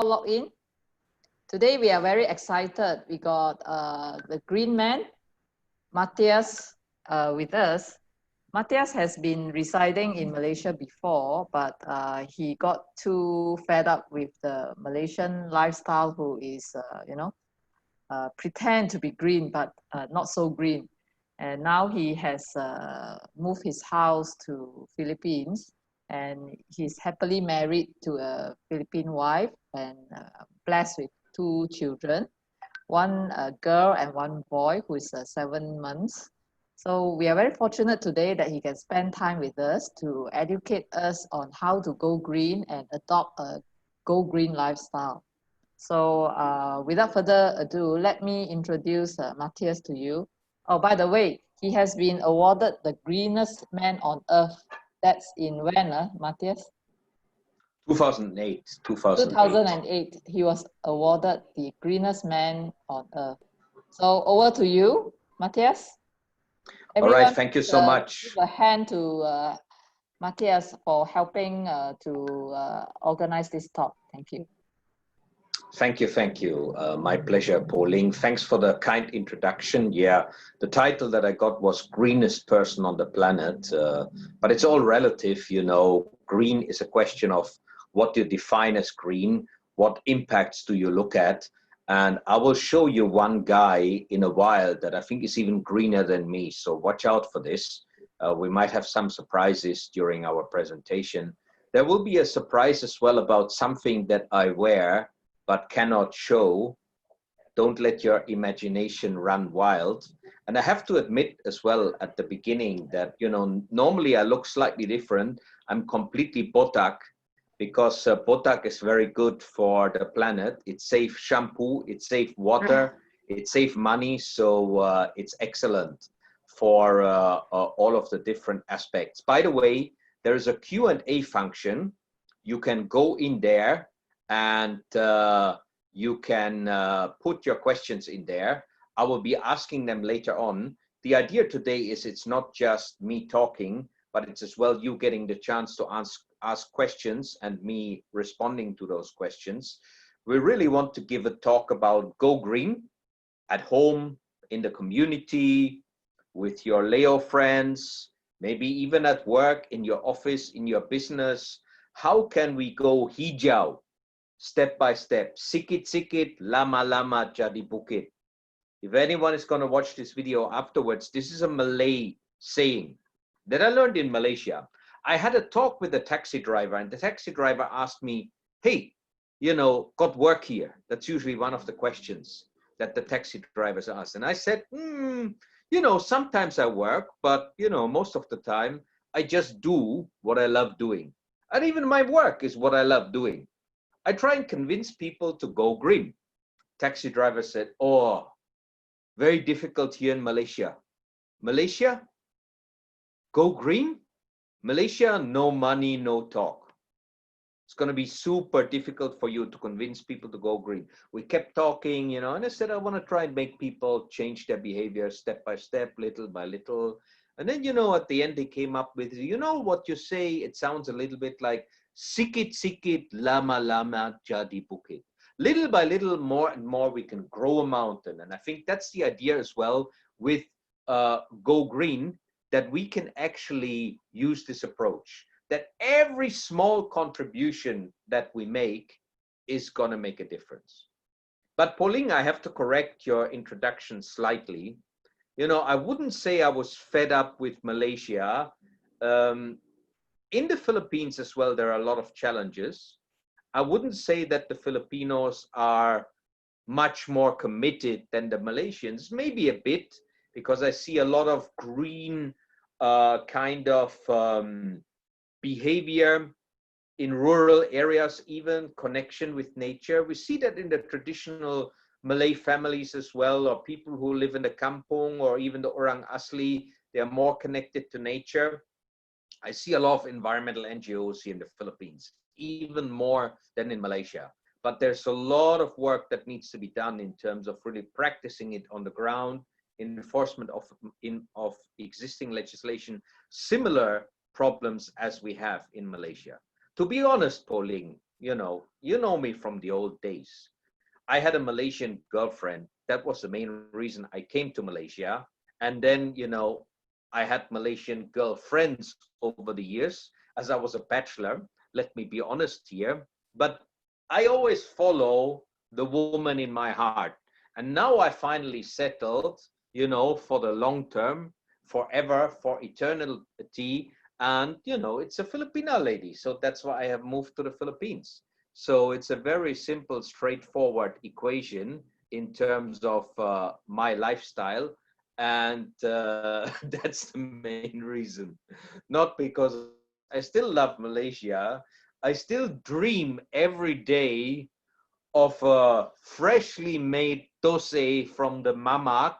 log in. Today we are very excited. We got the GreenMan, Matthias, with us. Matthias has been residing in Malaysia before, but he got too fed up with the Malaysian lifestyle, who is, pretend to be green, but not so green. And now he has moved his house to Philippines, and he's happily married to a Philippine wife and blessed with 2 children, one girl and one boy who is 7 months. So we are very fortunate today that he can spend time with us to educate us on how to go green and adopt a go green lifestyle. So without further ado, let me introduce Matthias to you. Oh, by the way, he has been awarded the greenest man on earth. That's in when, Matthias? 2008. 2008. He was awarded the greenest man on earth. So over to you, Matthias. Everyone, all right, thank you so much. Give a hand to Matthias for helping to organize this talk. Thank you. Thank you. My pleasure, Pauline. Thanks for the kind introduction. Yeah, the title that I got was Greenest Person on the Planet, but it's all relative, you know. Green is a question of what you define as green, what impacts do you look at, and I will show you one guy in a while that I think is even greener than me, so watch out for this. We might have some surprises during our presentation. There will be a surprise as well about something that I wear but cannot show. Don't let your imagination run wild. And I have to admit as well at the beginning that, you know, normally I look slightly different. I'm completely botak because botak is very good for the planet. It saves shampoo, it saves water, it saves money. So it's excellent for all of the different aspects. By the way, there is a Q&A function. You can go in there and you can put your questions in there. I will be asking them later on. The idea today is it's not just me talking, but it's as well you getting the chance to ask questions and me responding to those questions. We really want to give a talk about go green at home, in the community, with your Leo friends, maybe even at work, in your office, in your business. How can we go hijau? Step by step, sikit-sikit, lama-lama jadi bukit. If anyone is going to watch this video afterwards, this is a Malay saying that I learned in Malaysia. I had a talk with a taxi driver, and the taxi driver asked me, hey, you know, got work here? That's usually one of the questions that the taxi drivers ask. And I said, you know, sometimes I work, but, you know, most of the time I just do what I love doing. And even my work is what I love doing. I try and convince people to go green. Taxi driver said, oh, very difficult here in Malaysia. Malaysia? Go green? Malaysia, no money, no talk. It's going to be super difficult for you to convince people to go green. We kept talking, you know, and I said, I want to try and make people change their behavior step by step, little by little. And then, you know, at the end, they came up with, you know, what you say, it sounds a little bit like, sikit-sikit, lama-lama, jadi bukit. Little by little, more and more, we can grow a mountain. And I think that's the idea as well with Go Green, that we can actually use this approach, that every small contribution that we make is going to make a difference. But Pauline, I have to correct your introduction slightly. You know, I wouldn't say I was fed up with Malaysia. In the Philippines as well, there are a lot of challenges. I wouldn't say that the Filipinos are much more committed than the Malaysians, maybe a bit, because I see a lot of green kind of behavior in rural areas, even connection with nature. We see that in the traditional Malay families as well, or people who live in the kampung, or even the orang asli, they are more connected to nature. I see a lot of environmental NGOs here in the Philippines, even more than in Malaysia. But there's a lot of work that needs to be done in terms of really practicing it on the ground, in enforcement of existing legislation, similar problems as we have in Malaysia. To be honest, Pauline, you know me from the old days. I had a Malaysian girlfriend. That was the main reason I came to Malaysia. And then, I had Malaysian girlfriends over the years as I was a bachelor. Let me be honest here. But I always follow the woman in my heart. And now I finally settled, for the long term, forever, for eternity. And, it's a Filipina lady. So that's why I have moved to the Philippines. So it's a very simple, straightforward equation in terms of my lifestyle. And that's the main reason. Not because I still love Malaysia. I still dream every day of a freshly made thosai from the mamak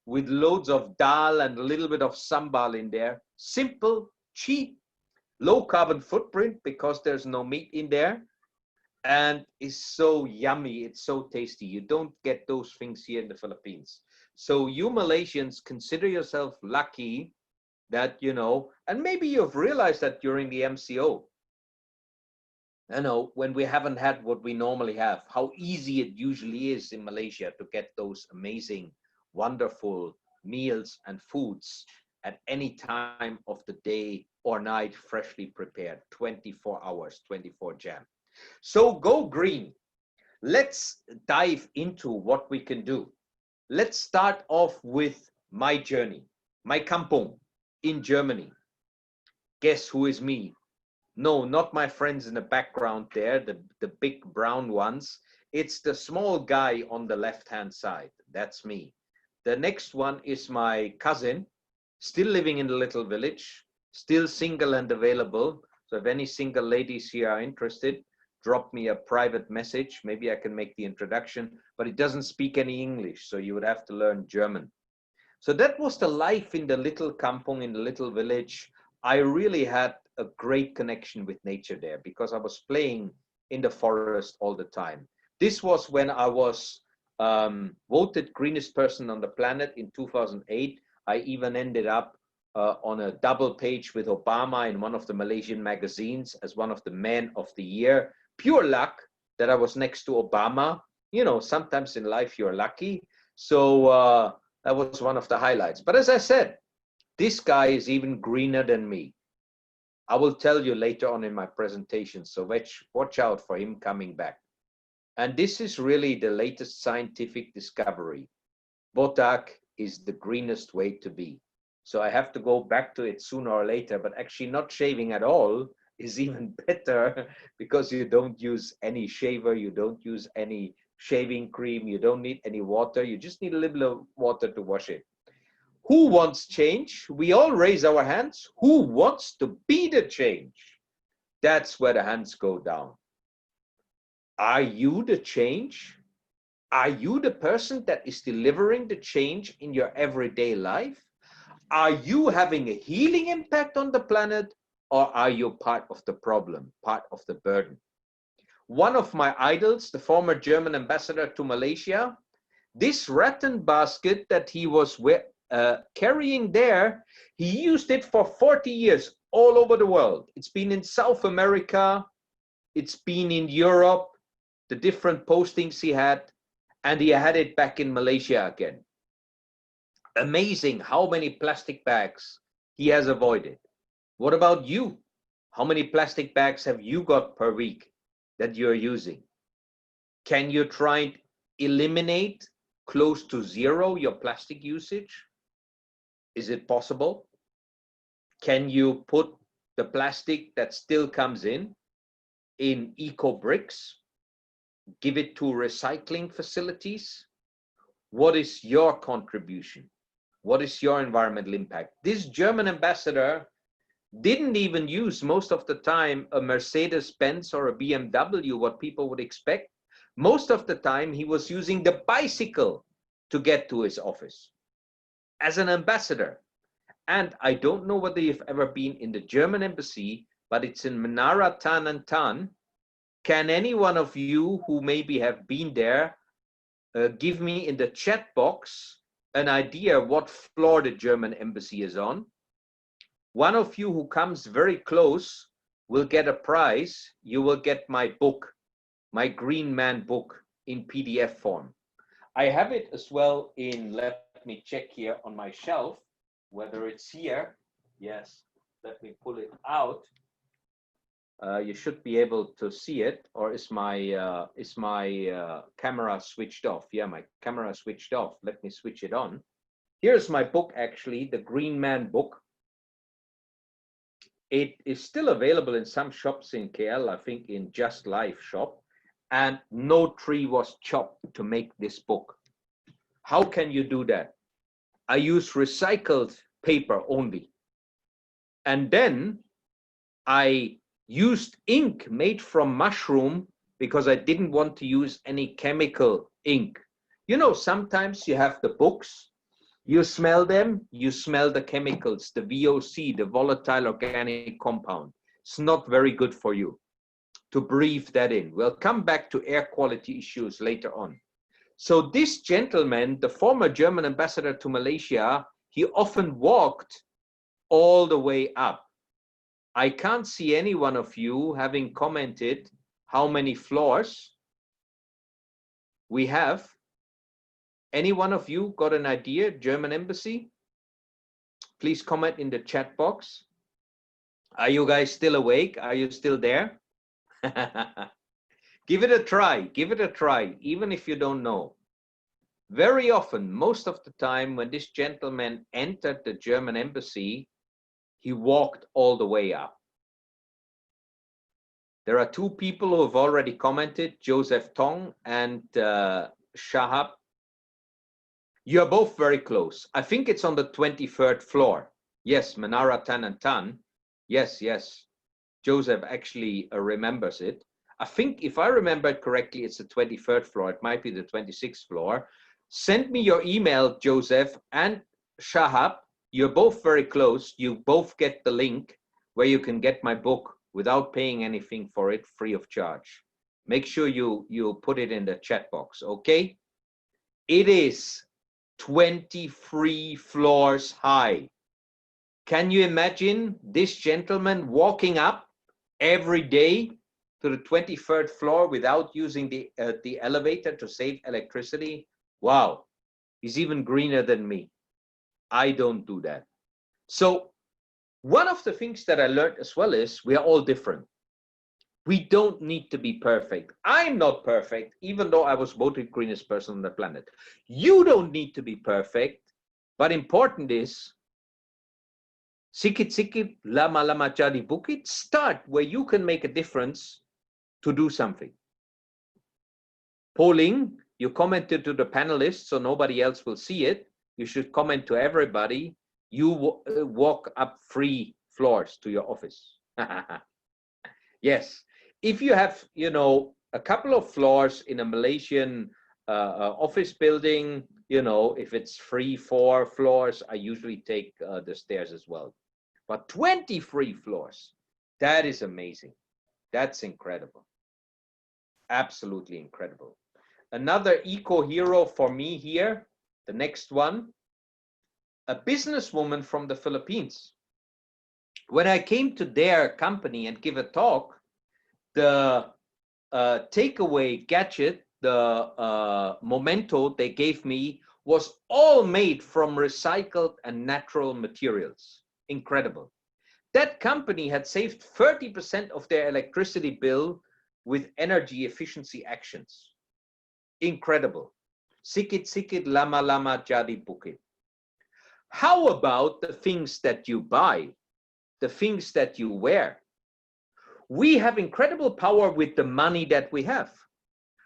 with loads of dal and a little bit of sambal in there. Simple, cheap, low carbon footprint because there's no meat in there. And it's so yummy, it's so tasty. You don't get those things here in the Philippines. So you Malaysians consider yourself lucky that, and maybe you've realized that during the MCO, when we haven't had what we normally have, how easy it usually is in Malaysia to get those amazing, wonderful meals and foods at any time of the day or night, freshly prepared, 24 hours, 24 jam. So go green. Let's dive into what we can do. Let's start off with my journey, my kampung in Germany. Guess who is me? No, not my friends in the background there, the big brown ones. It's the small guy on the left-hand side. That's me. The next one is my cousin, still living in the little village, still single and available. So if any single ladies here are interested, drop me a private message. Maybe I can make the introduction, but it doesn't speak any English, so you would have to learn German. So that was the life in the little kampung, in the little village. I really had a great connection with nature there because I was playing in the forest all the time. This was when I was voted greenest person on the planet in 2008. I even ended up on a double page with Obama in one of the Malaysian magazines as one of the men of the year. Pure luck that I was next to Obama. Sometimes in life you're lucky. So that was one of the highlights. But as I said, this guy is even greener than me. I will tell you later on in my presentation, so watch out for him coming back. And this is really the latest scientific discovery. Botak is the greenest way to be. So I have to go back to it sooner or later, but actually not shaving at all is even better because you don't use any shaver, you don't use any shaving cream, you don't need any water, you just need a little bit of water to wash it. Who wants change? We all raise our hands. Who wants to be the change? That's where the hands go down. Are you the change? Are you the person that is delivering the change in your everyday life? Are you having a healing impact on the planet, or are you part of the problem, part of the burden? One of my idols, the former German ambassador to Malaysia, this rattan basket that he was carrying there, he used it for 40 years all over the world. It's been in South America, it's been in Europe, the different postings he had, and he had it back in Malaysia again. Amazing how many plastic bags he has avoided. What about you? How many plastic bags have you got per week that you're using? Can you try and eliminate close to zero your plastic usage? Is it possible? Can you put the plastic that still comes in eco bricks? Give it to recycling facilities? What is your contribution? What is your environmental impact? This German ambassador didn't even use most of the time a Mercedes-Benz or a BMW, what people would expect. Most of the time he was using the bicycle to get to his office as an ambassador. And I don't know whether you've ever been in the German embassy, but it's in Menara Tan and Tan. Can any one of you who maybe have been there give me in the chat box an idea what floor the German embassy is on? One of you who comes very close will get a prize. You will get my book, my GreenMan book in PDF form. I have it as well in, let me check here on my shelf, whether it's here. Yes, let me pull it out. You should be able to see it, or is my camera switched off? Yeah, my camera switched off. Let me switch it on. Here's my book, actually, the GreenMan book. It is still available in some shops in KL, I think in Just Life shop, and no tree was chopped to make this book. How can you do that? I use recycled paper only. And then I used ink made from mushroom because I didn't want to use any chemical ink. You know, sometimes you have the books, you smell them, you smell the chemicals, the VOC, the volatile organic compound. It's not very good for you to breathe that in. We'll come back to air quality issues later on. So this gentleman, the former German ambassador to Malaysia, he often walked all the way up. I can't see any one of you having commented how many floors we have. Any one of you got an idea? German embassy? Please comment in the chat box. Are you guys still awake? Are you still there? Give it a try. Give it a try, even if you don't know. Very often, most of the time, when this gentleman entered the German embassy, he walked all the way up. There are two people who have already commented, Joseph Tong and Shahab. You are both very close. I think it's on the 23rd floor. Yes, Menara Tan and Tan. Yes, yes. Joseph actually remembers it. I think if I remember it correctly, it's the 23rd floor. It might be the 26th floor. Send me your email, Joseph and Shahab. You're both very close. You both get the link where you can get my book without paying anything for it, free of charge. Make sure you put it in the chat box, okay? It is 23 floors high. Can you imagine this gentleman walking up every day to the 23rd floor without using the elevator to save electricity? Wow, he's even greener than me. I don't do that. So one of the things that I learned as well is we are all different. We don't need to be perfect. I'm not perfect, even though I was voted greenest person on the planet. You don't need to be perfect, but important is sikit-sikit, lama-lama jadi bukit. Start where you can make a difference to do something. Polling, you commented to the panelists so nobody else will see it. You should comment to everybody. You walk up 3 floors to your office. Yes. If you have, you know, a couple of floors in a Malaysian office building, you know, if it's 3, 4 floors, I usually take the stairs as well. But 23 floors, that is amazing. That's incredible. Absolutely incredible. Another eco hero for me here, the next one, a businesswoman from the Philippines. When I came to their company and give a talk, the takeaway gadget, the memento they gave me was all made from recycled and natural materials. Incredible. That company had saved 30% of their electricity bill with energy efficiency actions. Incredible. Sikit-sikit, lama-lama jadi bukit. How about the things that you buy, the things that you wear? We have incredible power with the money that we have.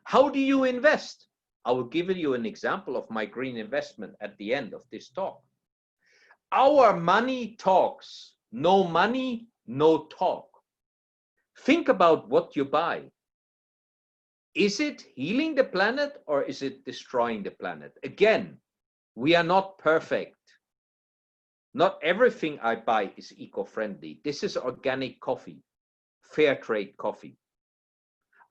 How do you invest? I will give you an example of my green investment at the end of this talk. Our money talks. No money, no talk. Think about what you buy. Is it healing the planet or is it destroying the planet? Again, we are not perfect. Not everything I buy is eco-friendly. This is organic coffee, fair trade coffee.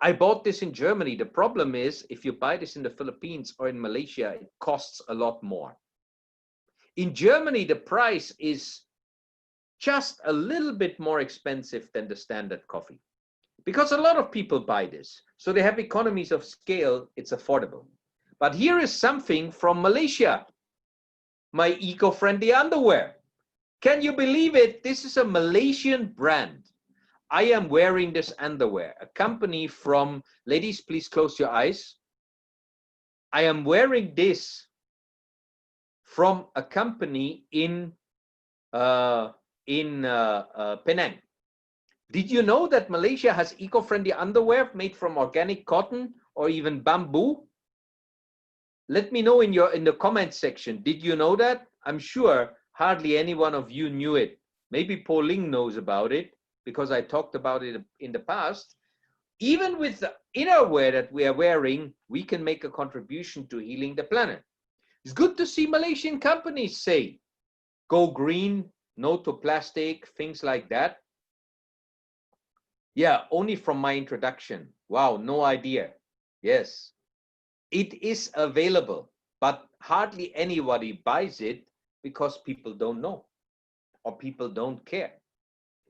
I bought this in Germany. The problem is if you buy this in the Philippines or in Malaysia, it costs a lot more. In Germany, the price is just a little bit more expensive than the standard coffee. Because a lot of people buy this. So they have economies of scale, it's affordable. But here is something from Malaysia. My eco-friendly underwear. Can you believe it? This is a Malaysian brand. I am wearing this underwear. A company from, ladies, please close your eyes. I am wearing this from a company in Penang. Did you know that Malaysia has eco-friendly underwear made from organic cotton or even bamboo? Let me know in the comment section. Did you know that? I'm sure hardly any one of you knew it. Maybe Pauline knows about it because I talked about it in the past. Even with the innerwear that we are wearing, we can make a contribution to healing the planet. It's good to see Malaysian companies say, go green, no to plastic, things like that. Yeah, only from my introduction. Wow, no idea. Yes, it is available, but hardly anybody buys it because people don't know or people don't care.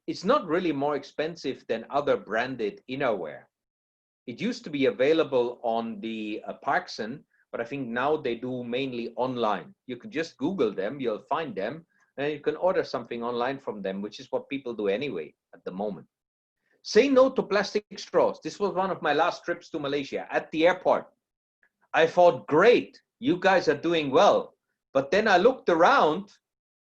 It's not really more expensive than other branded innerwear. It used to be available on the Parkson, but I think now they do mainly online. You can just Google them, you'll find them, and you can order something online from them, which is what people do anyway at the moment. Say no to plastic straws. This was one of my last trips to Malaysia at the airport. I thought, great, you guys are doing well. But then I looked around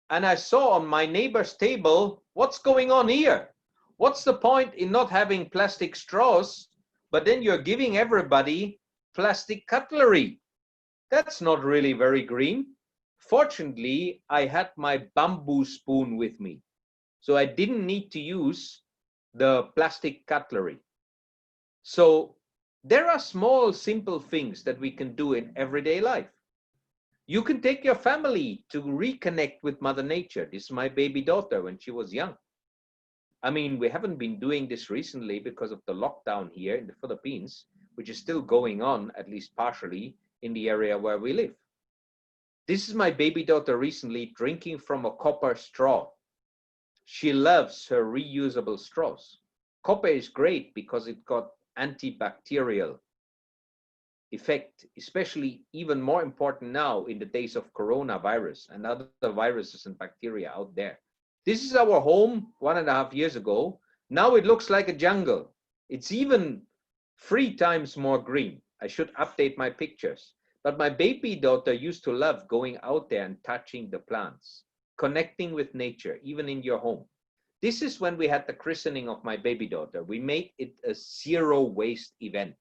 and I saw on my neighbor's table, what's going on here? What's the point in not having plastic straws, but then you're giving everybody plastic cutlery? That's not really very green. Fortunately, I had my bamboo spoon with me, so I didn't need to use the plastic cutlery. So there are small, simple things that we can do in everyday life. You can take your family to reconnect with Mother Nature. This is my baby daughter when she was young. I mean, we haven't been doing this recently because of the lockdown here in the Philippines, which is still going on, at least partially, in the area where we live. This is my baby daughter recently drinking from a copper straw. She loves her reusable straws. Copper is great because it got antibacterial effect, especially even more important now in the days of coronavirus and other viruses and bacteria out there. This is our home 1.5 years ago. Now it looks like a jungle. It's even 3 times more green. I should update my pictures. But my baby daughter used to love going out there and touching the plants, connecting with nature, even in your home. This is when we had the christening of my baby daughter. We made it a zero waste event.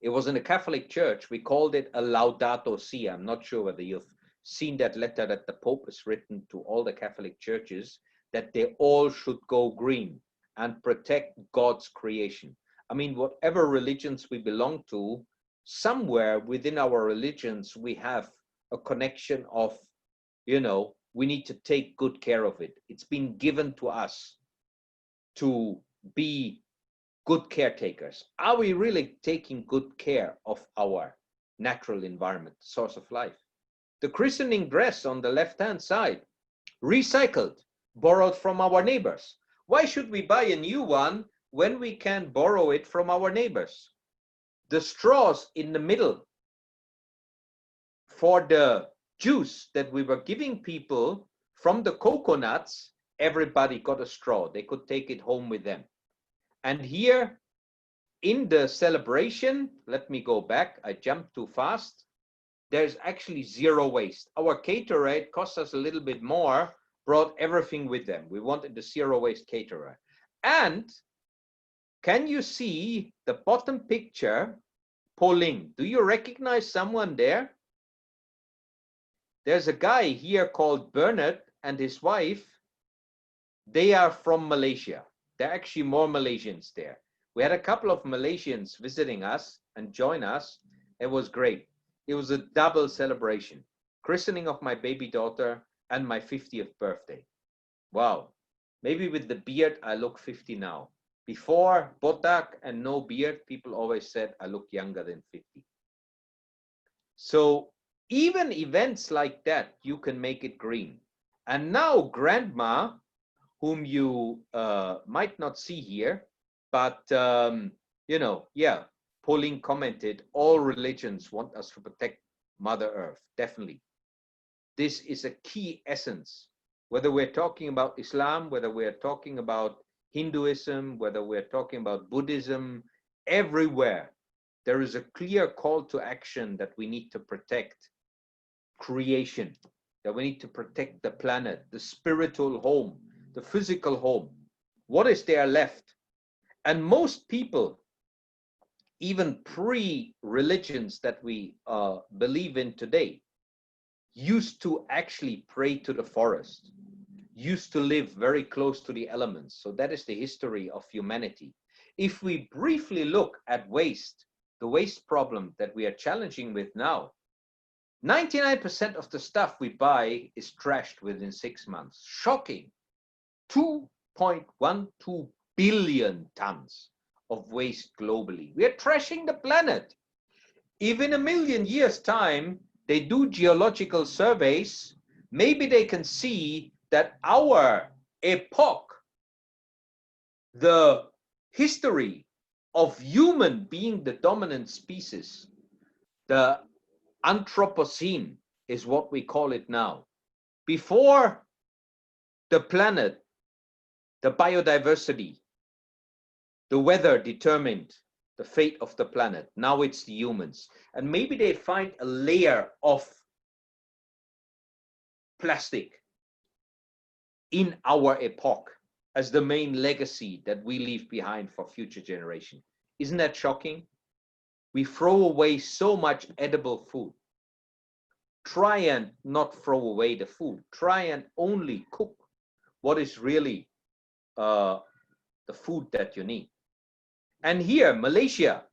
It was in a Catholic church. We called it a Laudato Si. I'm not sure whether you've seen that letter that the Pope has written to all the Catholic churches, that they all should go green and protect God's creation. I mean, whatever religions we belong to, somewhere within our religions, we have a connection of, you know, we need to take good care of it. It's been given to us to be good caretakers. Are we really taking good care of our natural environment, source of life? The christening dress on the left-hand side, recycled, borrowed from our neighbors. Why should we buy a new one when we can borrow it from our neighbors? The straws in the middle for the juice that we were giving people from the coconuts, everybody got a straw. They could take it home with them. And here in the celebration, let me go back. I jumped too fast. There's actually zero waste. Our caterer, it cost us a little bit more, brought everything with them. We wanted the zero waste caterer. And can you see the bottom picture? Pauline, do you recognize someone there? There's a guy here called Bernard and his wife. They are from Malaysia. There are actually more Malaysians there. We had a couple of Malaysians visiting us and join us. It was great. It was a double celebration. Christening of my baby daughter and my 50th birthday. Wow. Maybe with the beard, I look 50 now. Before botak and no beard, people always said I look younger than 50. So even events like that, you can make it green. And now grandma, whom you might not see here, but you know, yeah, Pauline commented, all religions want us to protect Mother Earth, definitely. This is a key essence, whether we're talking about Islam, whether we're talking about Hinduism, whether we're talking about Buddhism, everywhere there is a clear call to action that we need to protect creation, that we need to protect the planet, the spiritual home, the physical home. What is there left? And most people, even pre-religions that we believe in today, used to actually pray to the forest, used to live very close to the elements. So that is the history of humanity. If we briefly look at waste, the waste problem that we are challenging with now, 99% of the stuff we buy is trashed within 6 months. Shocking. 2.12 billion tons of waste globally. We are trashing the planet. If in a million years' time they do geological surveys, maybe they can see that our epoch, the history of human being the dominant species, the Anthropocene is what we call it now. Before the planet, the biodiversity, the weather determined the fate of the planet. Now it's the humans. And maybe they find a layer of plastic in our epoch as the main legacy that we leave behind for future generations. Isn't that shocking? We throw away so much edible food. Try and not throw away the food. Try and only cook what is really the food that you need. And here, Malaysia,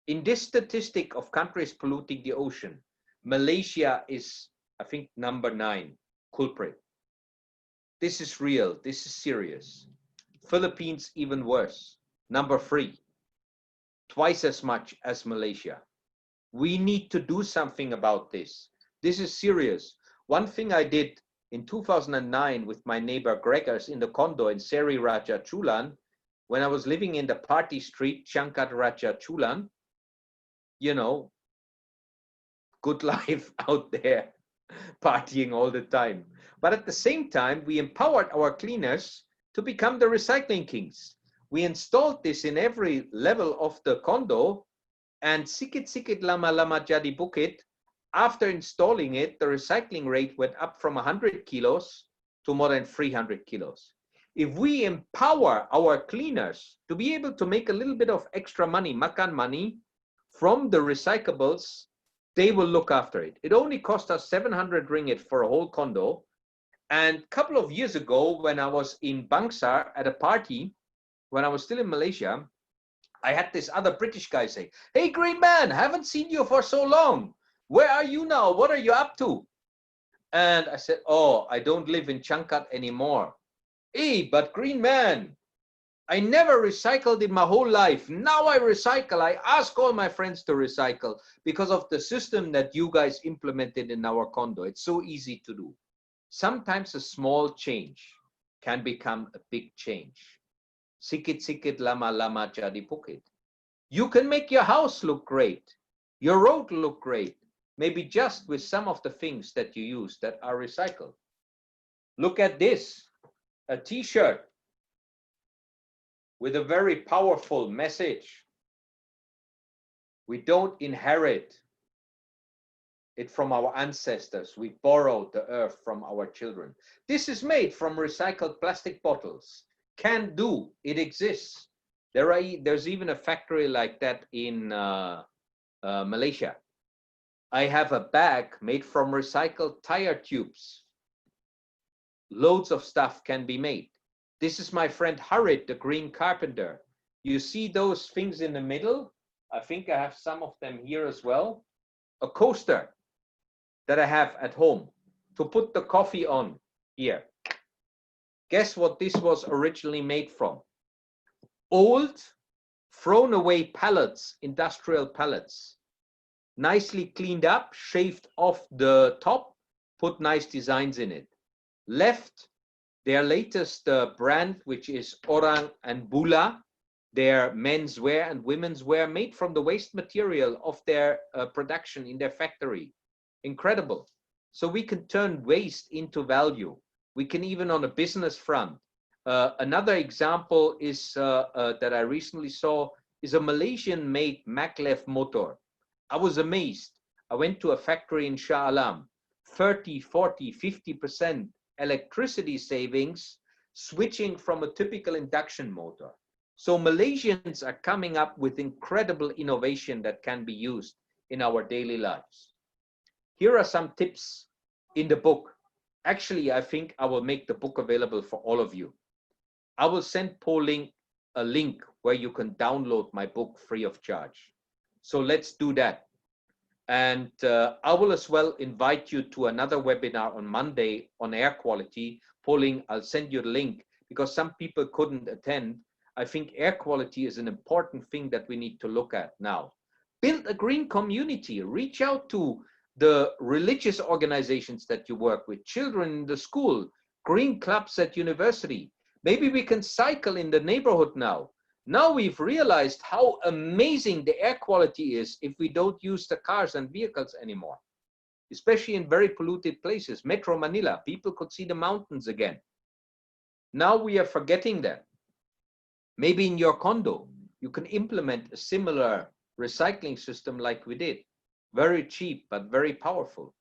in this statistic of countries polluting the ocean, Malaysia is, I think, number 9 culprit. This is real. This is serious. Philippines, even worse, number 3, twice as much as Malaysia. We need to do something about this. This is serious. One thing I did in 2009 with my neighbor Gregors in the condo in Seri Raja Chulan, when I was living in the party street, Changkat Raja Chulan, you know, good life out there, partying all the time. But at the same time, we empowered our cleaners to become the recycling kings. We installed this in every level of the condo, and sikit-sikit lama-lama jadi bukit. After installing it, the recycling rate went up from 100 kilos to more than 300 kilos. If we empower our cleaners to be able to make a little bit of extra money, makan money, from the recyclables, they will look after it. It only cost us 700 ringgit for a whole condo. And a couple of years ago, when I was in Bangsar at a party, when I was still in Malaysia, I had this other British guy say, "Hey, GreenMan, haven't seen you for so long. Where are you now? What are you up to?" And I said, "Oh, I don't live in Changkat anymore." "Hey, but GreenMan, I never recycled in my whole life. Now I recycle. I ask all my friends to recycle because of the system that you guys implemented in our condo. It's so easy to do." Sometimes a small change can become a big change. Sikit-sikit lama-lama jadi bukit. You can make your house look great, your road look great, maybe just with some of the things that you use that are recycled. Look at this, a t-shirt with a very powerful message. We don't inherit it from our ancestors. We borrowed the earth from our children. This is made from recycled plastic bottles. Can do, it exists. There's even a factory like that in Malaysia. I have a bag made from recycled tire tubes. Loads of stuff can be made. This is my friend Harit, the green carpenter. You see those things in the middle? I think I have some of them here as well. A coaster that I have at home to put the coffee on here. Guess what this was originally made from? Old, thrown away pallets, industrial pallets. Nicely cleaned up, shaved off the top, put nice designs in it. Left, their latest brand, which is Orang and Bula, their menswear and women's wear made from the waste material of their production in their factory. Incredible. So we can turn waste into value. We can even on a business front. Another example is that I recently saw is a Malaysian-made maglev motor. I was amazed. I went to a factory in Shah Alam, 30, 40, 50% electricity savings, switching from a typical induction motor. So Malaysians are coming up with incredible innovation that can be used in our daily lives. Here are some tips in the book. Actually, I think I will make the book available for all of you. I will send Pauline a link where you can download my book free of charge. So let's do that. And I will as well invite you to another webinar on Monday on air quality. Pauline, I'll send you the link because some people couldn't attend. I think air quality is an important thing that we need to look at now. Build a green community. Reach out to the religious organizations that you work with, children in the school, green clubs at university. Maybe we can cycle in the neighborhood now. Now we've realized how amazing the air quality is if we don't use the cars and vehicles anymore, especially in very polluted places. Metro Manila, people could see the mountains again. Now we are forgetting that. Maybe in your condo, you can implement a similar recycling system like we did. Very cheap, but very powerful.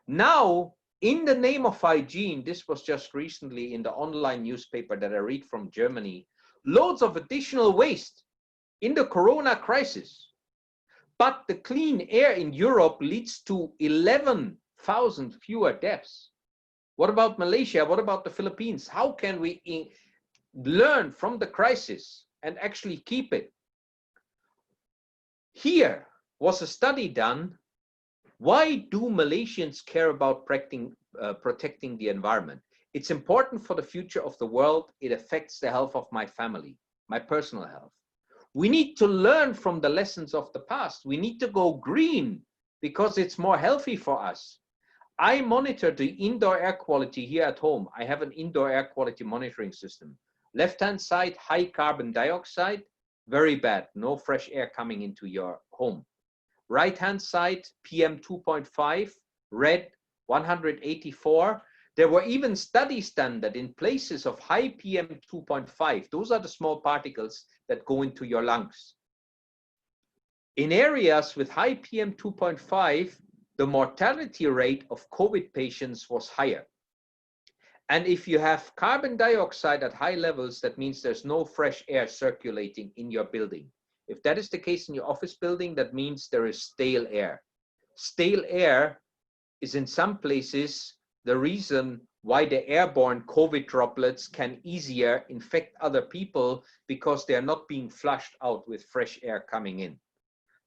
Now, in the name of hygiene, this was just recently in the online newspaper that I read from Germany, loads of additional waste in the corona crisis. But the clean air in Europe leads to 11,000 fewer deaths. What about Malaysia? What about the Philippines? How can we learn from the crisis and actually keep it? Here was a study done. Why do Malaysians care about protecting the environment? It's important for the future of the world. It affects the health of my family, my personal health. We need to learn from the lessons of the past. We need to go green because it's more healthy for us. I monitor the indoor air quality here at home. I have an indoor air quality monitoring system. Left-hand side, high carbon dioxide, very bad. No fresh air coming into your home. Right-hand side, PM 2.5, red, 184. There were even studies done that in places of high PM 2.5, those are the small particles that go into your lungs. In areas with high PM 2.5, the mortality rate of COVID patients was higher. And if you have carbon dioxide at high levels, that means there's no fresh air circulating in your building. If that is the case in your office building, that means there is stale air. Stale air is in some places the reason why the airborne COVID droplets can easier infect other people because they are not being flushed out with fresh air coming in.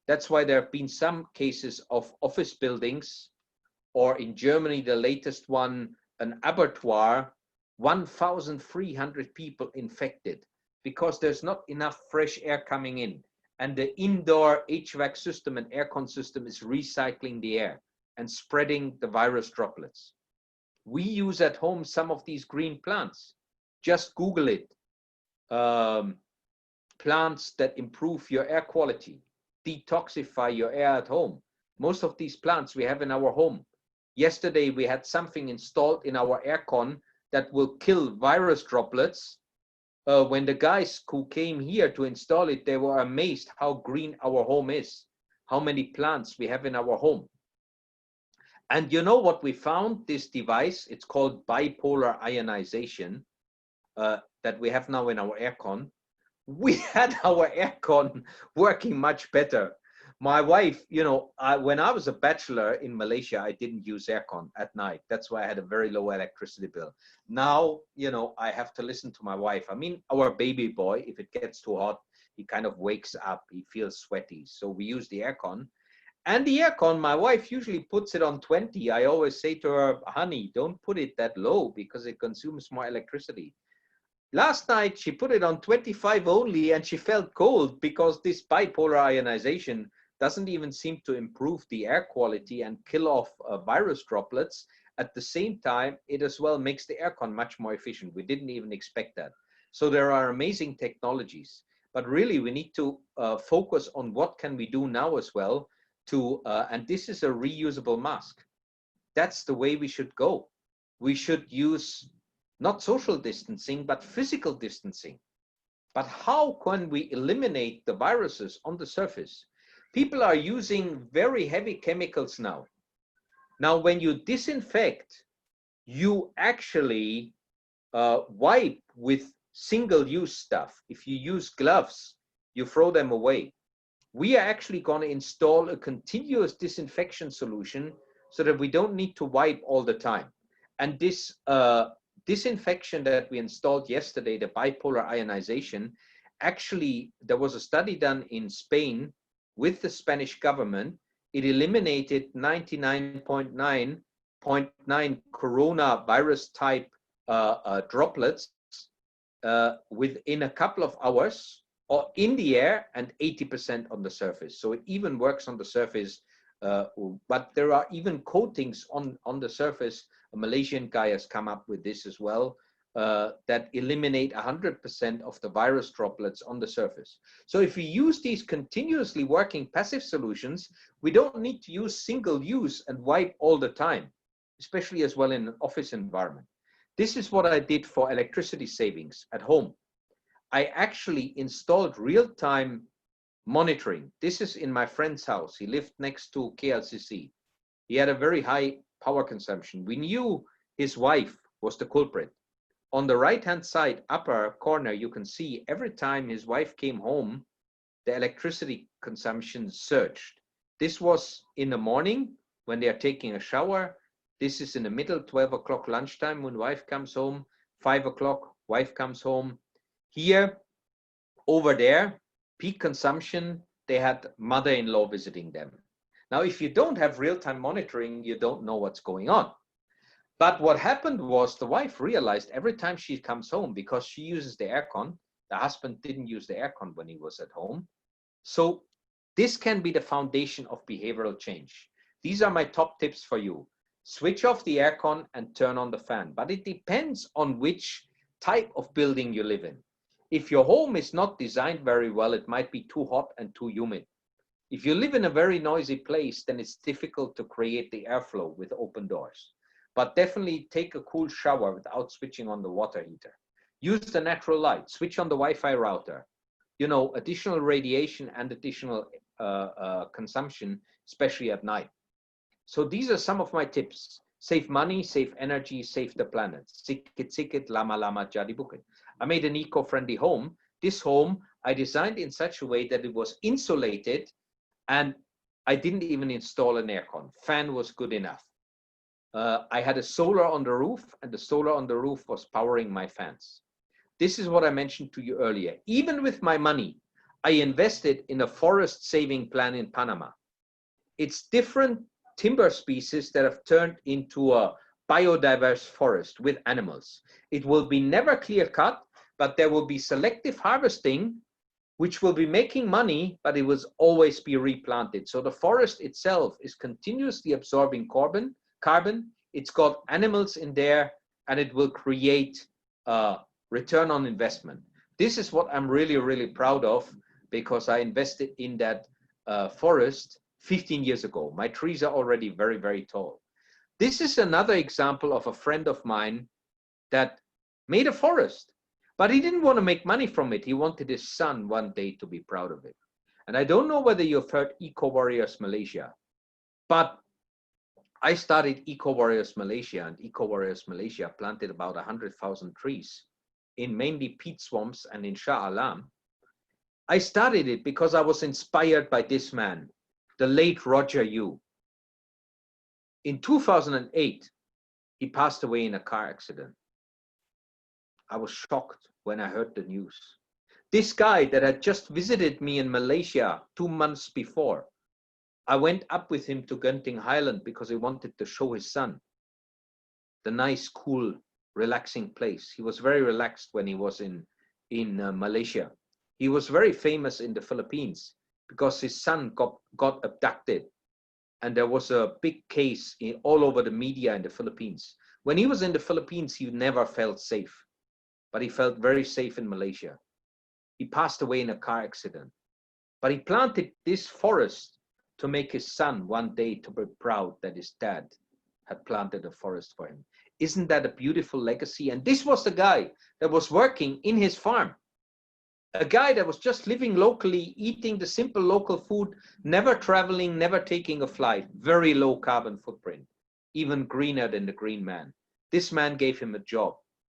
That's why there have been some cases of office buildings, or in Germany, the latest one, an abattoir, 1,300 people infected because there's not enough fresh air coming in. And the indoor HVAC system and aircon system is recycling the air and spreading the virus droplets. We use at home some of these green plants. Just Google it. Plants that improve your air quality, detoxify your air at home. Most of these plants we have in our home. Yesterday, we had something installed in our aircon that will kill virus droplets. When the guys who came here to install it, they were amazed how green our home is, how many plants we have in our home. And you know what we found? This device, it's called bipolar ionization that we have now in our aircon. We had our aircon working much better. My wife, you know, when I was a bachelor in Malaysia, I didn't use aircon at night. That's why I had a very low electricity bill. Now, you know, I have to listen to my wife. I mean, our baby boy, if it gets too hot, he kind of wakes up, he feels sweaty. So we use the aircon. And the aircon, my wife usually puts it on 20. I always say to her, honey, don't put it that low because it consumes more electricity. Last night, she put it on 25 only and she felt cold because this bipolar ionization doesn't even seem to improve the air quality and kill off virus droplets. At the same time, it as well makes the aircon much more efficient. We didn't even expect that. So there are amazing technologies, but really we need to focus on what can we do now as well to, and this is a reusable mask. That's the way we should go. We should use not social distancing, but physical distancing. But how can we eliminate the viruses on the surface? People are using very heavy chemicals now. Now, when you disinfect, you actually wipe with single-use stuff. If you use gloves, you throw them away. We are actually going to install a continuous disinfection solution so that we don't need to wipe all the time. And this disinfection that we installed yesterday, the bipolar ionization, actually, there was a study done in Spain with the Spanish government. It eliminated 99.9% coronavirus type droplets within a couple of hours, or in the air, and 80% on the surface. So it even works on the surface, but there are even coatings on the surface. A Malaysian guy has come up with this as well, that eliminate 100% of the virus droplets on the surface. So if we use these continuously working passive solutions, we don't need to use single use and wipe all the time, especially as well in an office environment. This is what I did for electricity savings at home. I actually installed real-time monitoring. This is in my friend's house. He lived next to KLCC. He had a very high power consumption. We knew his wife was the culprit. On the right-hand side, upper corner, you can see every time his wife came home, the electricity consumption surged. This was in the morning when they are taking a shower. This is in the middle, 12 o'clock lunchtime when wife comes home, 5 o'clock, wife comes home. Here, over there, peak consumption, they had mother-in-law visiting them. Now, if you don't have real-time monitoring, you don't know what's going on. But what happened was the wife realized every time she comes home, because she uses the aircon, the husband didn't use the aircon when he was at home. So this can be the foundation of behavioral change. These are my top tips for you. Switch off the aircon and turn on the fan. But it depends on which type of building you live in. If your home is not designed very well, it might be too hot and too humid. If you live in a very noisy place, then it's difficult to create the airflow with open doors. But definitely take a cool shower without switching on the water heater. Use the natural light, switch on the Wi-Fi router. You know, additional radiation and additional consumption, especially at night. So these are some of my tips. Save money, save energy, save the planet. Sikit sikit, lama lama, jadi bukit. I made an eco-friendly home. This home I designed in such a way that it was insulated, and I didn't even install an aircon. Fan was good enough. I had a solar on the roof, and the solar on the roof was powering my fans. This is what I mentioned to you earlier. Even with my money, I invested in a forest saving plan in Panama. It's different timber species that have turned into a biodiverse forest with animals. It will be never clear cut, but there will be selective harvesting, which will be making money, but it will always be replanted. So the forest itself is continuously absorbing carbon. It's got animals in there, and it will create return on investment. This is what I'm really, really proud of, because I invested in that forest 15 years ago. My trees are already very, very tall. This is another example of a friend of mine that made a forest, but he didn't want to make money from it. He wanted his son one day to be proud of it. And I don't know whether you've heard Eco Warriors Malaysia, but I started Eco Warriors Malaysia, and Eco Warriors Malaysia planted about 100,000 trees in mainly peat swamps and in Shah Alam. I started it because I was inspired by this man, the late Roger Yu. In 2008, he passed away in a car accident. I was shocked when I heard the news. This guy that had just visited me in Malaysia 2 months before, I went up with him to Genting Highland because he wanted to show his son the nice, cool, relaxing place. He was very relaxed when he was in Malaysia. He was very famous in the Philippines because his son got abducted. And there was a big case all over the media in the Philippines. When he was in the Philippines, he never felt safe, but he felt very safe in Malaysia. He passed away in a car accident, but he planted this forest to make his son one day to be proud that his dad had planted a forest for him. Isn't that a beautiful legacy? And this was the guy that was working in his farm. A guy that was just living locally, eating the simple local food, never traveling, never taking a flight, very low carbon footprint, even greener than the GreenMan. This man gave him a job.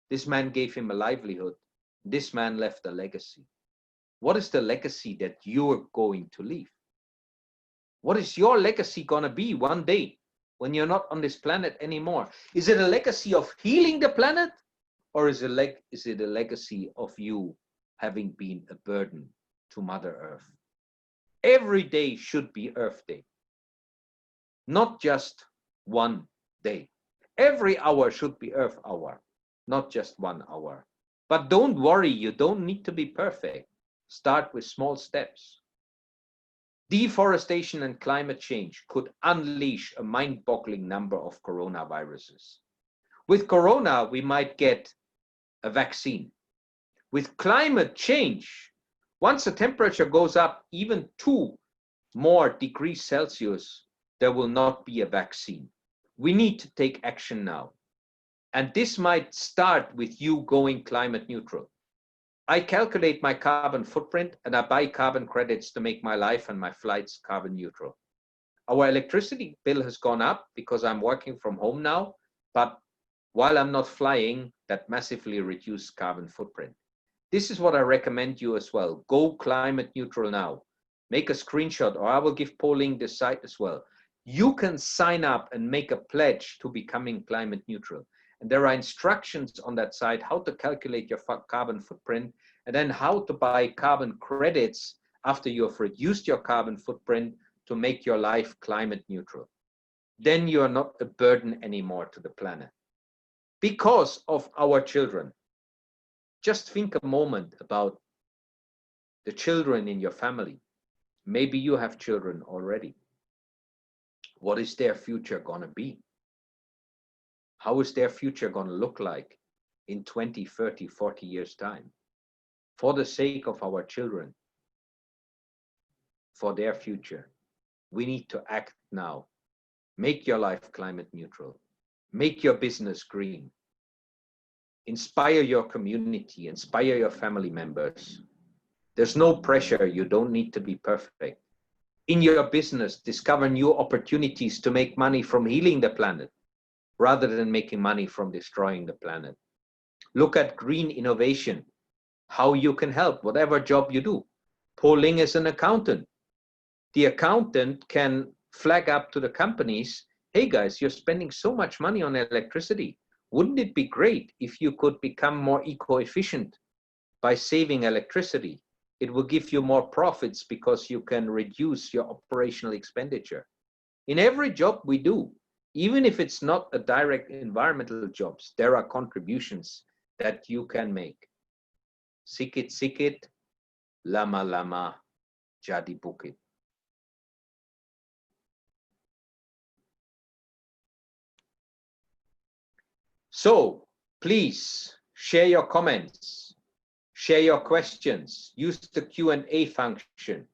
This man gave him a livelihood. This man left a legacy. What is the legacy that you're going to leave? What is your legacy going to be one day when you're not on this planet anymore? Is it a legacy of healing the planet, or is it a legacy of you having been a burden to Mother Earth? Every day should be Earth Day, not just one day. Every hour should be Earth Hour, not just 1 hour. But don't worry, you don't need to be perfect. Start with small steps. Deforestation and climate change could unleash a mind-boggling number of coronaviruses. With corona, we might get a vaccine. With climate change, once the temperature goes up even 2 more degrees Celsius, there will not be a vaccine. We need to take action now. And this might start with you going climate neutral. I calculate my carbon footprint and I buy carbon credits to make my life and my flights carbon neutral. Our electricity bill has gone up because I'm working from home now, but while I'm not flying, that massively reduced carbon footprint. This is what I recommend you as well. Go climate neutral now. Make a screenshot, or I will give polling the site as well. You can sign up and make a pledge to becoming climate neutral. And there are instructions on that site how to calculate your carbon footprint and then how to buy carbon credits after you have reduced your carbon footprint to make your life climate neutral. Then you are not a burden anymore to the planet. Because of our children. Just think a moment about the children in your family. Maybe you have children already. What is their future going to be? How is their future going to look like in 20, 30, 40 years' time? For the sake of our children, for their future, we need to act now. Make your life climate neutral. Make your business green. Inspire your community, inspire your family members. There's no pressure. You don't need to be perfect. In your business, discover new opportunities to make money from healing the planet, rather than making money from destroying the planet. Look at green innovation, how you can help, whatever job you do. Po Ling is an accountant. The accountant can flag up to the companies, hey guys, you're spending so much money on electricity. Wouldn't it be great if you could become more eco-efficient by saving electricity? It will give you more profits because you can reduce your operational expenditure. In every job we do, even if it's not a direct environmental jobs, there are contributions that you can make. Sikit-sikit, lama-lama, jadi bukit. So please share your comments, share your questions, use the Q&A function,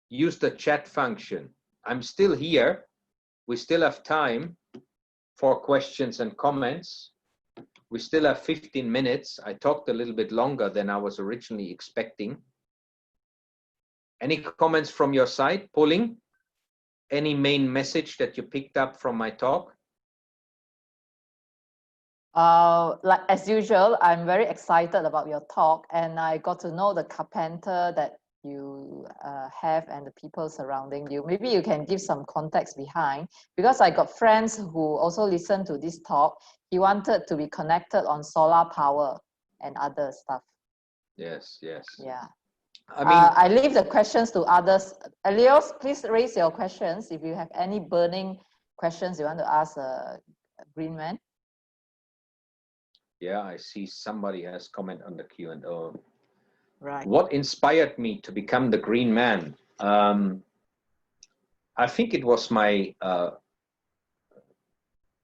use the chat function. I'm still here. We still have time for questions and comments. We still have 15 minutes. I talked a little bit longer than I was originally expecting. Any comments from your side, Po Ling? Any main message that you picked up from my talk? Like as usual, I'm very excited about your talk, and I got to know the carpenter that you have and the people surrounding you. Maybe you can give some context behind, because I got friends who also listen to this talk. He wanted to be connected on solar power and other stuff. Yes, yes. Yeah. I mean, I leave the questions to others. Elios, please raise your questions if you have any burning questions you want to ask GreenMan. Yeah, I see somebody has comment on the Q&A. Right. What inspired me to become the GreenMan? I think it was my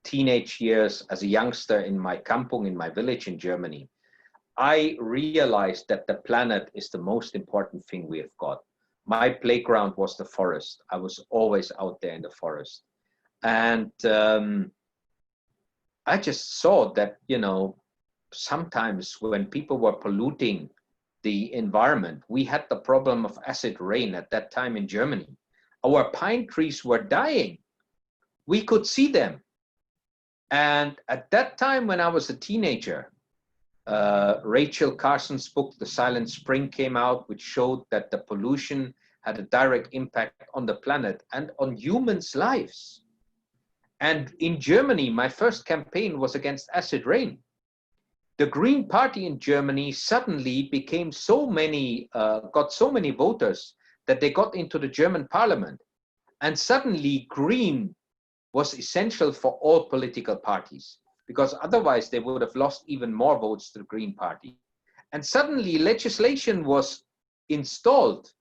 teenage years as a youngster in my kampung, in my village in Germany. I realized that the planet is the most important thing we have got. My playground was the forest. I was always out there in the forest. And I just saw that, you know, sometimes when people were polluting the environment, we had the problem of acid rain at that time in Germany. Our pine trees were dying. We could see them. And at that time, when I was a teenager, Rachel Carson's book, The Silent Spring, came out, which showed that the pollution had a direct impact on the planet and on humans' lives. And in Germany, my first campaign was against acid rain. The Green Party in Germany suddenly became got so many voters that they got into the German parliament. And suddenly green was essential for all political parties, because otherwise they would have lost even more votes to the Green Party. And suddenly legislation was installed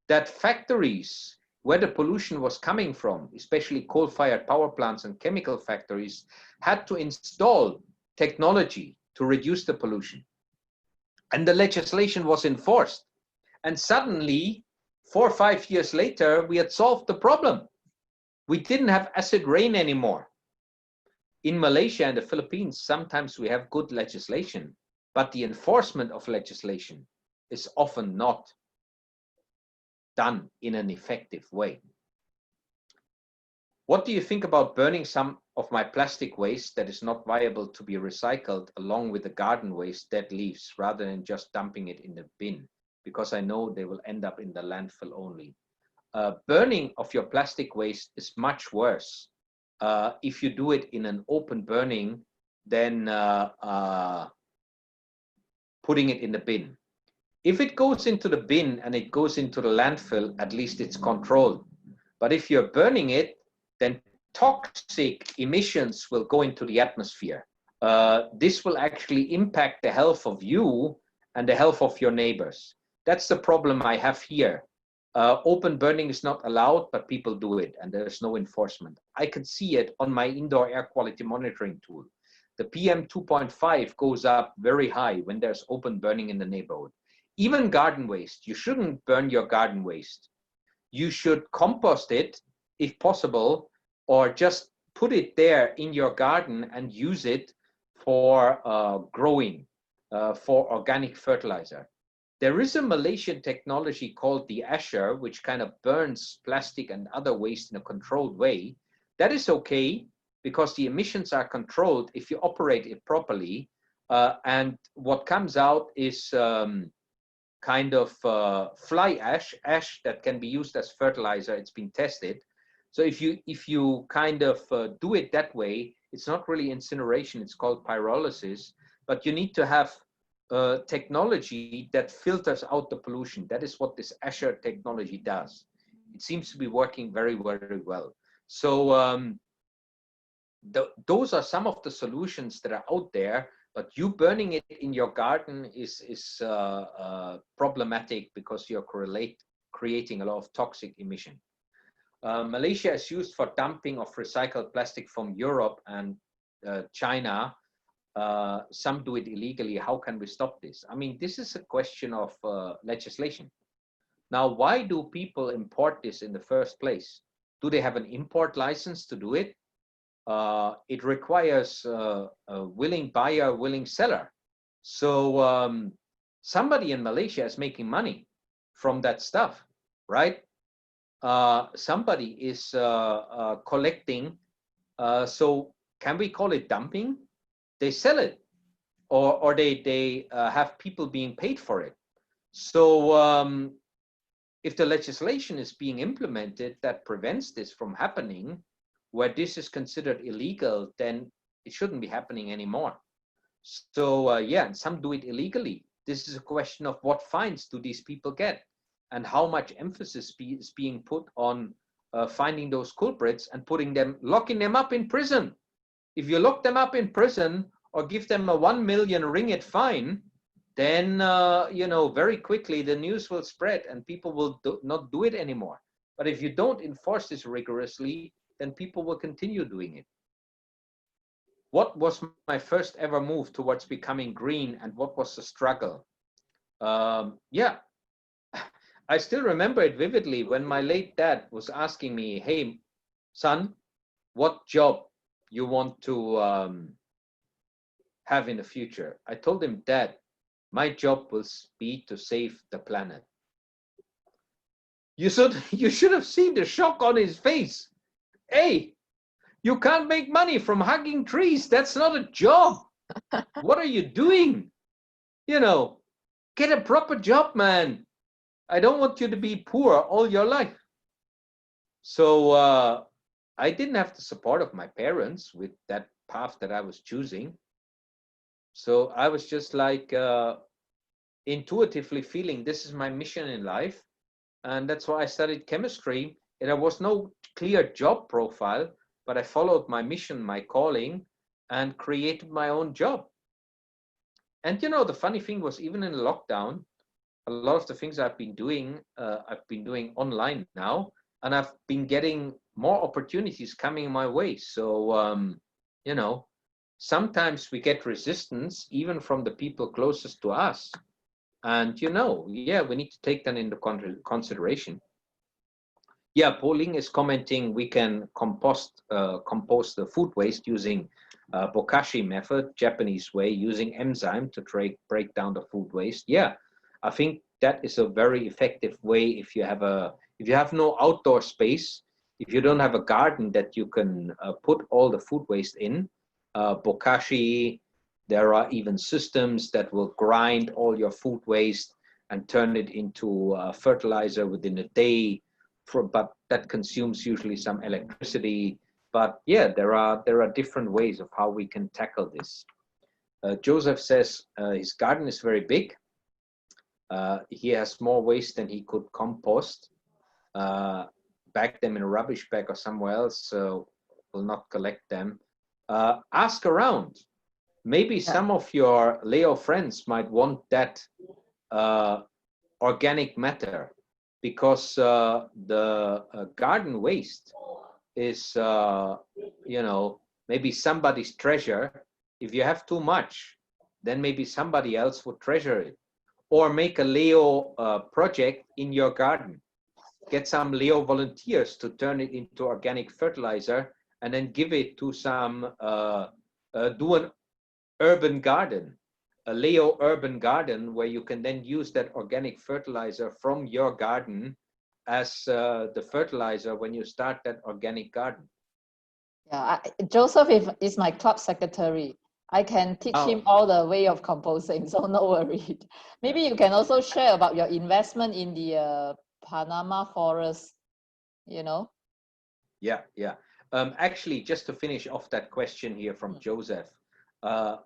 that factories where the pollution was coming from, especially coal-fired power plants and chemical factories, had to install technology to reduce the pollution. And the legislation was enforced. And suddenly, 4 or 5 years later, we had solved the problem. We didn't have acid rain anymore. In Malaysia and the Philippines, sometimes we have good legislation, but the enforcement of legislation is often not done in an effective way. What do you think about burning some of my plastic waste that is not viable to be recycled along with the garden waste, dead leaves, rather than just dumping it in the bin? Because I know they will end up in the landfill only. Burning of your plastic waste is much worse if you do it in an open burning than putting it in the bin. If it goes into the bin and it goes into the landfill, at least it's controlled. But if you're burning it, then toxic emissions will go into the atmosphere. This will actually impact the health of you and the health of your neighbors. That's the problem I have here. Open burning is not allowed, but people do it, and there's no enforcement. I can see it on my indoor air quality monitoring tool. The PM 2.5 goes up very high when there's open burning in the neighborhood. Even garden waste, you shouldn't burn your garden waste. You should compost it, if possible, or just put it there in your garden and use it for growing, for organic fertilizer. There is a Malaysian technology called the Asher, which kind of burns plastic and other waste in a controlled way. That is okay, because the emissions are controlled if you operate it properly. And what comes out is kind of fly ash that can be used as fertilizer. It's been tested. So if you kind of do it that way, it's not really incineration, it's called pyrolysis, but you need to have technology that filters out the pollution. That is what this Asher technology does. It seems to be working very, very well. So those are some of the solutions that are out there, but you burning it in your garden is problematic because you're creating a lot of toxic emission. Malaysia is used for dumping of recycled plastic from Europe and China. Some do it illegally. How can we stop this? I mean, this is a question of legislation. Now, why do people import this in the first place? Do they have an import license to do it? It requires a willing buyer, willing seller. So somebody in Malaysia is making money from that stuff, right? Somebody is collecting. So can we call it dumping? They sell it, or they have people being paid for it. So if the legislation is being implemented that prevents this from happening, where this is considered illegal, then it shouldn't be happening anymore. So yeah, and some do it illegally. This is a question of what fines do these people get, and how much emphasis is being put on finding those culprits and locking them up in prison. If you lock them up in prison or give them a 1 million ringgit fine, then, you know, very quickly the news will spread and people will not do it anymore. But if you don't enforce this rigorously, then people will continue doing it. What was my first ever move towards becoming green, and what was the struggle? Yeah, I still remember it vividly when my late dad was asking me, hey, son, what job you want to have in the future? I told him, Dad, my job will be to save the planet. You should have seen the shock on his face. Hey, you can't make money from hugging trees. That's not a job. What are you doing? You know, get a proper job, man. I don't want you to be poor all your life. So I didn't have the support of my parents with that path that I was choosing. So I was just like intuitively feeling this is my mission in life. And that's why I studied chemistry. And there was no clear job profile, but I followed my mission, my calling, and created my own job. And you know, the funny thing was, even in lockdown, a lot of the things I've been doing online now, and I've been getting more opportunities coming my way. So, you know, sometimes we get resistance even from the people closest to us. And, you know, yeah, we need to take that into consideration. Yeah, Pauline is commenting we can compost the food waste using bokashi method, Japanese way, using enzyme to break down the food waste. Yeah, I think that is a very effective way if you have no outdoor space, if you don't have a garden that you can put all the food waste in. Bokashi, there are even systems that will grind all your food waste and turn it into fertilizer within a day. But that consumes usually some electricity. But yeah, there are different ways of how we can tackle this. Joseph says his garden is very big. He has more waste than he could compost. Bag them in a rubbish bag or somewhere else, so will not collect them. Ask around. Maybe some of your Leo friends might want that organic matter, because the garden waste is, you know, maybe somebody's treasure. If you have too much, then maybe somebody else would treasure it. Or make a Leo project in your garden. Get some Leo volunteers to turn it into organic fertilizer, and then give it to some, do an urban garden, a Leo urban garden, where you can then use that organic fertilizer from your garden as the fertilizer when you start that organic garden. Yeah, Joseph is my club secretary. I can teach him all the way of composing, so no worry. Maybe you can also share about your investment in the Panama forest, you know? Yeah. Actually, just to finish off that question here from Joseph,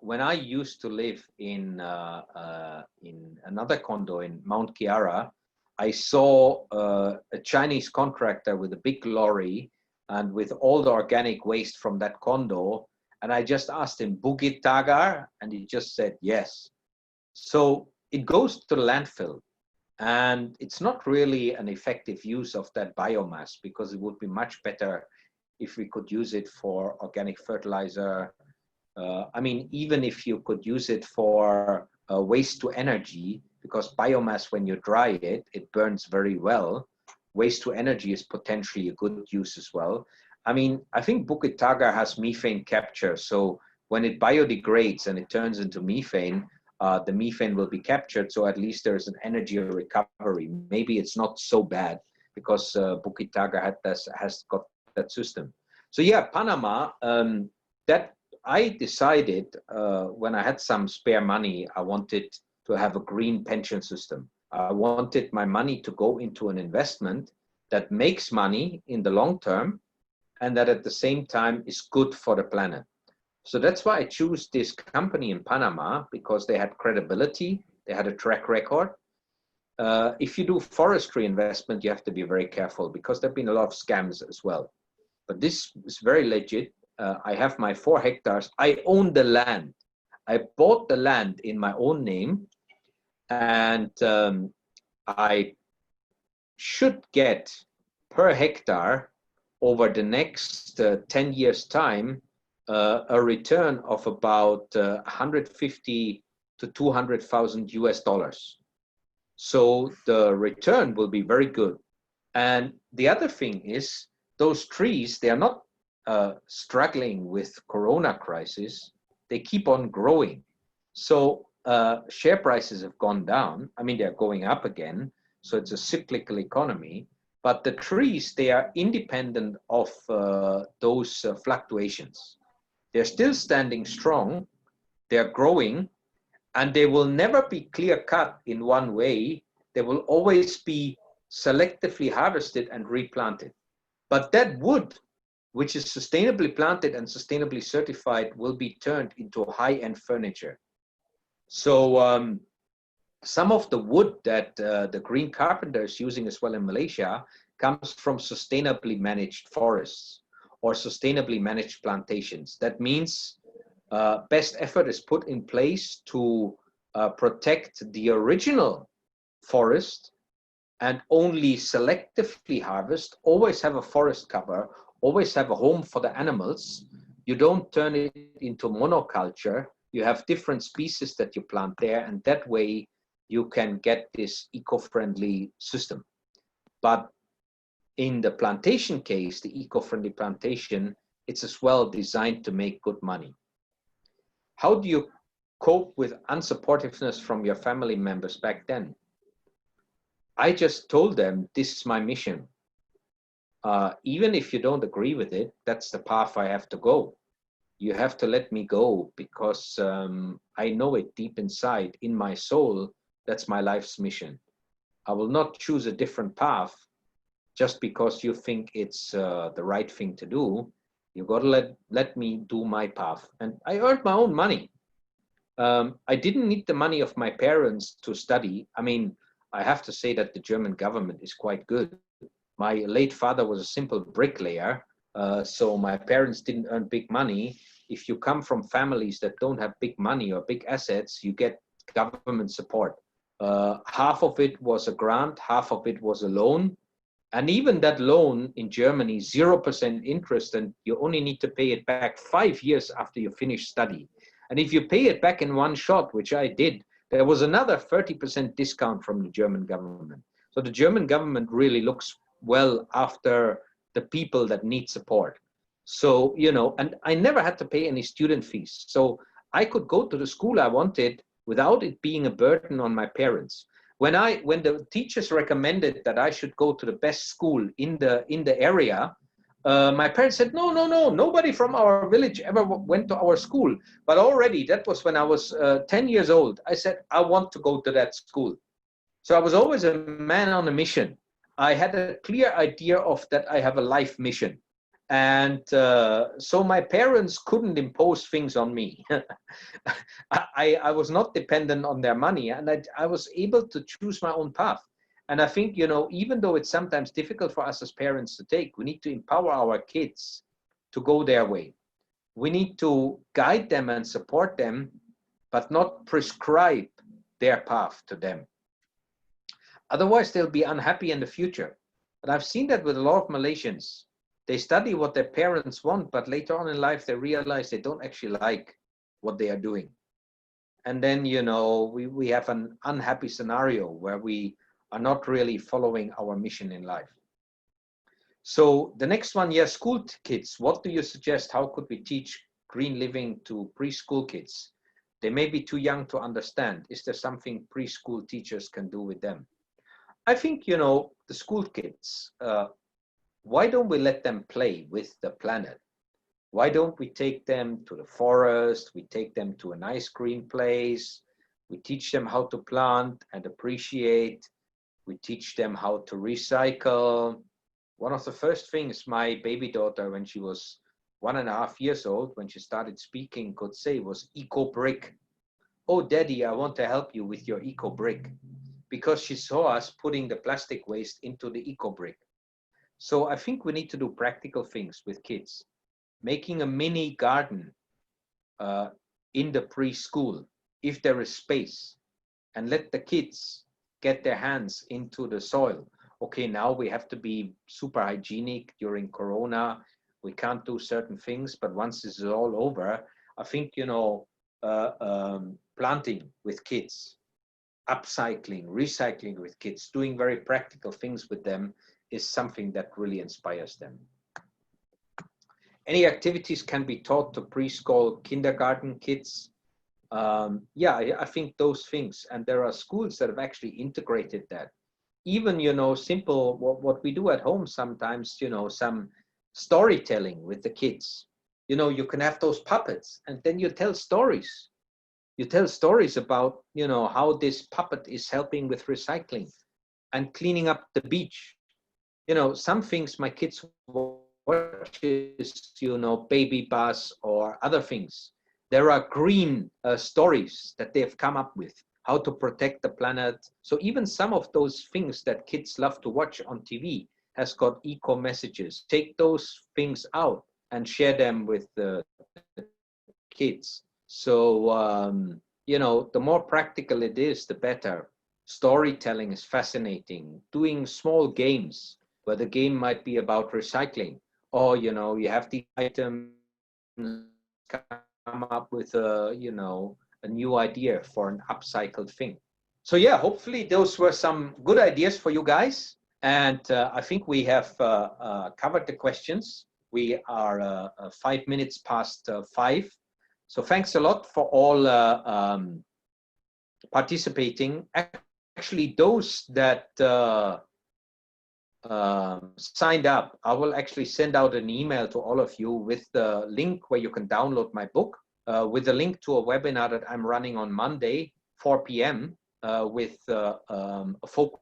when I used to live in another condo in Mount Kiara, I saw a Chinese contractor with a big lorry and with all the organic waste from that condo. And I just asked him, Bukit Tagar? And he just said, yes. So it goes to the landfill. And it's not really an effective use of that biomass, because it would be much better if we could use it for organic fertilizer. I mean, even if you could use it for waste to energy, because biomass, when you dry it, it burns very well. Waste to energy is potentially a good use as well. I mean, I think Bukit Tagar has methane capture. So when it biodegrades and it turns into methane, the methane will be captured. So at least there's an energy recovery. Maybe it's not so bad, because Bukit Tagar has got that system. So yeah, Panama, that I decided when I had some spare money, I wanted to have a green pension system. I wanted my money to go into an investment that makes money in the long term, and that at the same time is good for the planet. So that's why I choose this company in Panama, because they had credibility, they had a track record. If you do forestry investment, you have to be very careful, because there have been a lot of scams as well. But this is very legit. I have my 4 hectares. I own the land. I bought the land in my own name. And I should get per hectare over the next 10 years time a return of about 150 to 200,000 US dollars. So the return will be very good. And the other thing is, those trees, they are not struggling with Corona crisis. They keep on growing. So share prices have gone down. I mean, they're going up again. So it's a cyclical economy. But the trees, they are independent of those fluctuations. They're still standing strong. They're growing. And they will never be clear cut in one way. They will always be selectively harvested and replanted. But that wood, which is sustainably planted and sustainably certified, will be turned into high-end furniture. So some of the wood that the green carpenter is using as well in Malaysia comes from sustainably managed forests or sustainably managed plantations. That means best effort is put in place to protect the original forest and only selectively harvest, always have a forest cover, always have a home for the animals. You don't turn it into monoculture. You have different species that you plant there, and that way you can get this eco-friendly system. But in the plantation case, the eco-friendly plantation, it's as well designed to make good money. How do you cope with unsupportiveness from your family members back then? I just told them, this is my mission. Even if you don't agree with it, that's the path I have to go. You have to let me go because I know it deep inside, in my soul, that's my life's mission. I will not choose a different path just because you think it's the right thing to do. You got to let me do my path. And I earned my own money. I didn't need the money of my parents to study. I mean, I have to say that the German government is quite good. My late father was a simple bricklayer, so my parents didn't earn big money. If you come from families that don't have big money or big assets, you get government support. Half of it was a grant, half of it was a loan. And even that loan in Germany, 0% interest, and you only need to pay it back 5 years after you finish study. And if you pay it back in one shot, which I did, there was another 30% discount from the German government. So the German government really looks well after the people that need support. So, you know, and I never had to pay any student fees. So I could go to the school I wanted without it being a burden on my parents. When the teachers recommended that I should go to the best school in the area, my parents said, no, nobody from our village ever went to our school. But already, that was when I was 10 years old. I said, I want to go to that school. So I was always a man on a mission. I had a clear idea of that I have a life mission. And so my parents couldn't impose things on me. I was not dependent on their money, and I was able to choose my own path. And I think, you know, even though it's sometimes difficult for us as parents to take, we need to empower our kids to go their way. We need to guide them and support them, but not prescribe their path to them. Otherwise, they'll be unhappy in the future. And I've seen that with a lot of Malaysians. They study what their parents want, but later on in life, they realize they don't actually like what they are doing. And then, you know, we have an unhappy scenario where we are not really following our mission in life. So the next one, yeah, school kids. What do you suggest? How could we teach green living to preschool kids? They may be too young to understand. Is there something preschool teachers can do with them? I think, you know, the school kids, why don't we let them play with the planet? Why don't we take them to the forest? We take them to a nice green place. We teach them how to plant and appreciate. We teach them how to recycle. One of the first things my baby daughter, when she was 1.5 years old, when she started speaking, could say was eco brick. Oh, Daddy, I want to help you with your eco brick. Because she saw us putting the plastic waste into the eco brick. So I think we need to do practical things with kids. Making a mini garden in the preschool, if there is space. and let the kids get their hands into the soil. Okay, now we have to be super hygienic during Corona. We can't do certain things, but once this is all over, I think, you know, planting with kids, upcycling, recycling with kids, doing very practical things with them is something that really inspires them. Any activities can be taught to preschool, kindergarten kids. Yeah, I think those things, and there are schools that have actually integrated that. Even, you know, simple, what we do at home sometimes, you know, some storytelling with the kids. You know, you can have those puppets and then you tell stories. You tell stories about, you know, how this puppet is helping with recycling and cleaning up the beach. You know, some things my kids watch is, you know, Baby Bus or other things. There are green stories that they've come up with, how to protect the planet. So even some of those things that kids love to watch on TV has got eco messages. Take those things out and share them with the kids. So, you know, the more practical it is, the better. Storytelling is fascinating. Doing small games where the game might be about recycling, or, you know, you have the items, come up with a, you know, a new idea for an upcycled thing. So yeah, hopefully those were some good ideas for you guys. And I think we have covered the questions. We are 5 minutes past 5. So thanks a lot for all participating. Actually, those that signed up, I will actually send out an email to all of you with the link where you can download my book, with a link to a webinar that I'm running on Monday, 4 p.m. With a focus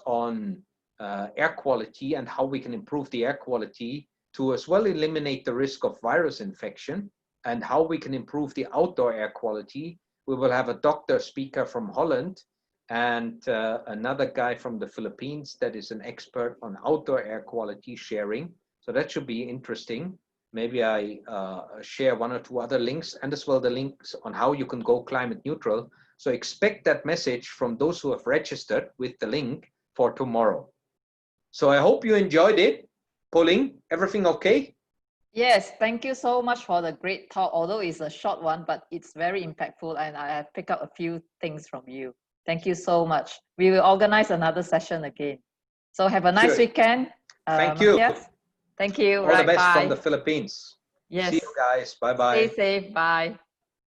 on air quality and how we can improve the air quality to as well eliminate the risk of virus infection, and how we can improve the outdoor air quality. We will have a doctor speaker from Holland and another guy from the Philippines that is an expert on outdoor air quality sharing. So that should be interesting. Maybe I share 1 or 2 other links, and as well the links on how you can go climate neutral. So expect that message from those who have registered with the link for tomorrow. So I hope you enjoyed it. Pauline, everything okay? Yes, thank you so much for the great talk, although it's a short one, but it's very impactful, and I have picked up a few things from you. Thank you so much. We will organize another session again. So have a nice weekend. Thank you. Matthias. Thank you. All the best from the Philippines. Yes. See you guys. Bye-bye. Stay safe. Bye.